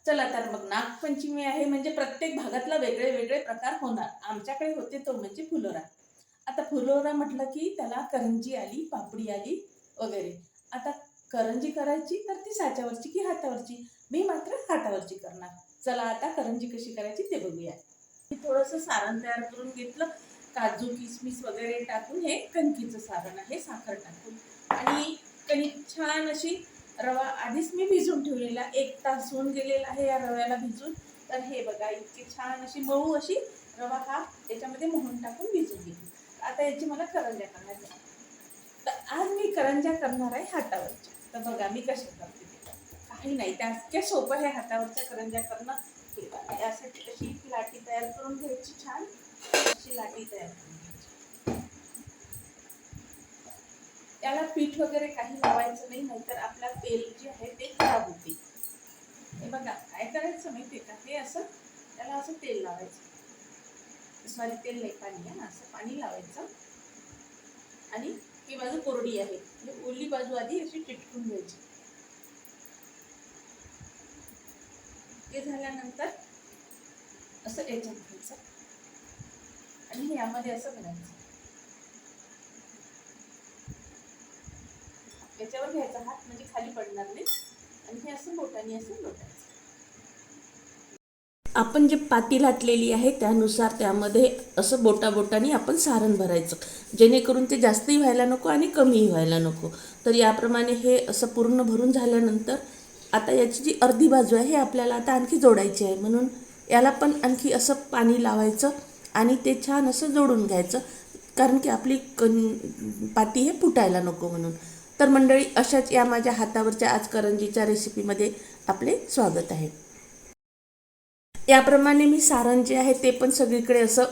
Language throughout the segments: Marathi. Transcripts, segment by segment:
चला तर मग नागपंचमी आहे म्हणजे प्रत्येक भागातला वेगळे वेगळे प्रकार होणार. आमच्याकडे होते तो म्हणजे फुलोरा. आता फुलोरा म्हटलं की त्याला करंजी आली, पापडी आली वगैरे. आता करंजी करायची तर ती साच्यावरची की हातावरची? मी मात्र हातावरची करणार. चला आता करंजी कशी करायची ते बघूया. मी थोडंसं सारण तयार करून घेतलं. काजू, किसमिस वगैरे टाकून हे कणकीचं सारण आहे, साखर टाकून. आणि कणिक छान अशी रवा आधीच मी भिजवून ठेवलेला, 1 तास होऊन गेलेला आहे या रव्याला भिजून. तर हे बघा इतकी छान अशी मऊ अशी रवा हा त्याच्यामध्ये मोहन टाकून भिजून घेतली. आता याची मला करंज्या करायच्या. तर आज मी करंज्या करणार आहे हातावरच्या. तर बघा मी कशा करते ते. काही नाही, त्या सोपं आहे हातावरच्या करंज्या करणं. हे बघा यासाठी अशी लाटी तयार करून घ्यायची, छान अशी लाटी तयार करून घ्यायची. त्याला पीठ वगैरे काही लावायचं नाही, नाहीतर आपला तेल जे आहे ते खराब होते. हे बघा काय करायचं माहिती का, हे असं त्याला असं तेल लावायचं. सॉरी तेल नाही, पाणी आहे ना, असं पाणी लावायचं. आणि ही बाजू कोरडी आहे, म्हणजे ओली बाजू आधी अशी चिटकून घ्यायची. ते झाल्यानंतर असं याच्यात घ्यायचं आणि यामध्ये असं करायचं. याच्यावर घ्यायचा हात म्हणजे खाली पडणार नाही. आणि हे असं बोटाने असं लोटायचं. आपण जे पाती लाटलेली आहे त्यानुसार त्यामध्ये असं बोटाने आपण सारण भरायचं, जेणेकरून ते जास्तही व्हायला नको आणि कमीही व्हायला नको. तर याप्रमाणे हे असं पूर्ण भरून झाल्यानंतर आता याची जी अर्धी बाजू आहे हे आपल्याला आता आणखी जोडायची आहे. म्हणून याला पण आणखी असं पाणी लावायचं आणि ते छान असं जोडून घ्यायचं, कारण की आपली पाती हे फुटायला नको म्हणून. तर मंडळी, अशाच या माझ्या हातावरच्या आज करंजीच्या रेसिपीमध्ये आपले स्वागत आहे. याप्रमाणे मी सारण जे आहे ते पण सगळीकडे असं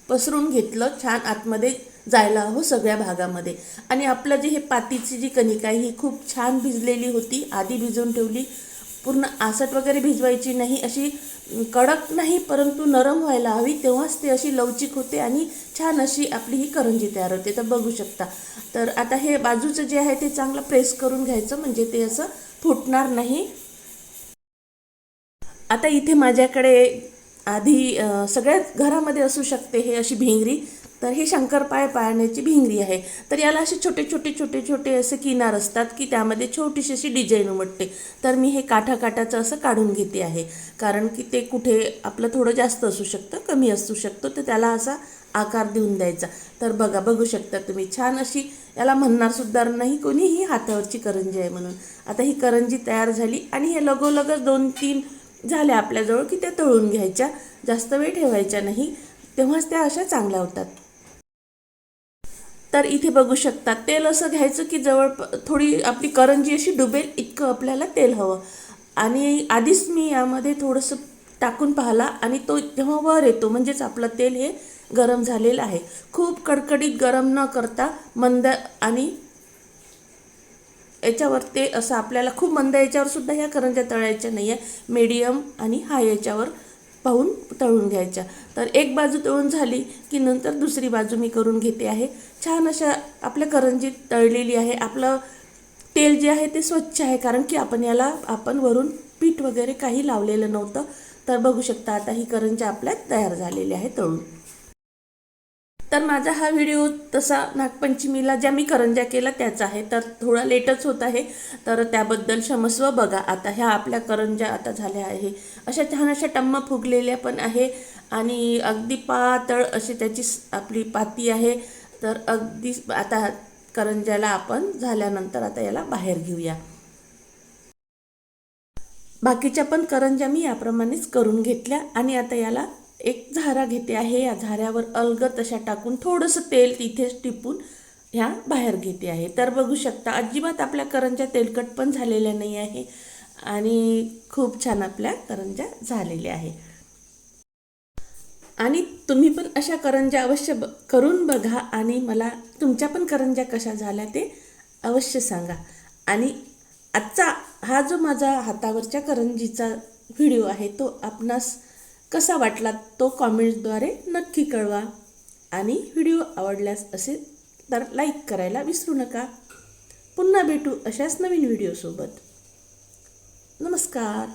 पसरून घेतलं, छान आतमध्ये जायला हवं सगळ्या भागामध्ये. आणि आपलं जे हे पातीची जी कणिक आहे ही खूप छान भिजलेली होती, आधी भिजवून ठेवली. पूर्ण आसट वगैरे भिजवायची नाही, अशी कडक नाही परंतु नरम व्हायला हवी, तेव्हाच ते अशी लवचिक होते आणि छान अशी आपली ही करंजी तयार होते. तर बघू शकता. तर आता हे बाजूचं जे आहे ते चांगलं प्रेस करून घ्यायचं, म्हणजे ते असं फुटणार नाही. आता इथे माझ्याकडे आधी सगळ्याच घरामध्ये असू शकते हे अशी भिंगरी. तर हे शंकरपाळे पाळण्याची भिंगरी आहे. तर याला असे छोटे छोटे छोटे छोटे असे किनार असतात की त्यामध्ये छोटीशी अशी डिझाईन उमटते. तर मी हे काठाचं असं काढून घेते आहे, कारण की ते कुठे आपलं थोडं जास्त असू शकतं, कमी असू शकतो, तर त्याला असा आकार देऊन द्यायचा. तर बघू शकता तुम्ही, छान अशी, याला म्हणणार सुद्धा नाही कोणी ही हातावरची करंजी आहे म्हणून. आता ही करंजी तयार झाली आणि हे लगोलगच 2-3 झाल्या आपल्याजवळ की त्या तळून घ्यायच्या. जास्त वेळ ठेवायच्या नाही, तेव्हाच त्या अशा चांगल्या होतात. तर इथे बघू शकता, तेल असं घ्यायचं की जवळ थोडी आपली करंजी अशी डुबेल इतकं आपल्याला तेल हवं. आणि आधीच मी यामध्ये थोडंसं टाकून पाहिला आणि तो जेव्हा वर येतो म्हणजेच आपलं तेल हे गरम झालेलं आहे. खूप कडकडीत गरम न करता मंद, आणि याच्यावर ते असं आपल्याला खूप मंद याच्यावर सुद्धा ह्या करंज्या तळायच्या नाही आहे, मीडियम आणि हाय याच्यावर पाहून तळून घ्यायच्या. तर एक बाजू तळून झाली की नंतर दुसरी बाजू मी करून घेते आहे. छान अशा आपल्या करंजी तळलेली आहे. आपलं तेल जे आहे ते स्वच्छ आहे, कारण की आपण वरून पीठ वगैरे काही लावलेलं नव्हतं. तर बघू शकता आता ही करंज्या आपल्या तयार झालेल्या आहे तळून. तर माझा हा व्हिडिओ तसा नागपंचमीला ज्या मी करंज्या केल्या त्याचा आहे, तर थोडा लेटच होत आहे, तर त्याबद्दल क्षमस्व. बघा आता ह्या आपल्या करंज्या आता झाल्या आहे, अशा छान अशा टम्म फुगलेल्या पण आहे आणि अगदी पातळ अशी त्याची आपली पाती आहे. तर अगदी आता करंज्याला आपण झाल्यानंतर आता याला बाहेर घेऊया. बाकीच्या पण करंज्या मी याप्रमाणेच करून घेतल्या आणि आता याला एक झारा घेते आहे. या झाऱ्यावर अलगद अशा टाकून थोडंसं तेल तिथेच टिपून ह्या बाहेर घेते आहे. तर बघू शकता अजिबात आपल्या करंज्या तेलकट पण झालेल्या नाही आहे आणि खूप छान आपल्या करंज्या झालेल्या आहे. आणि तुम्ही पण अशा करंज्या अवश्य करून बघा आणि मला तुमच्या पण करंज्या कशा झाल्या ते अवश्य सांगा. आणि आजचा हा जो माझा हातावरच्या करंजीचा व्हिडिओ आहे तो आपणास कसा वाटला तो कॉमेंट्सद्वारे नक्की कळवा. आणि व्हिडिओ आवडल्यास असेल तर लाईक करायला विसरू नका. पुन्हा भेटू अशाच नवीन व्हिडिओसोबत. नमस्कार.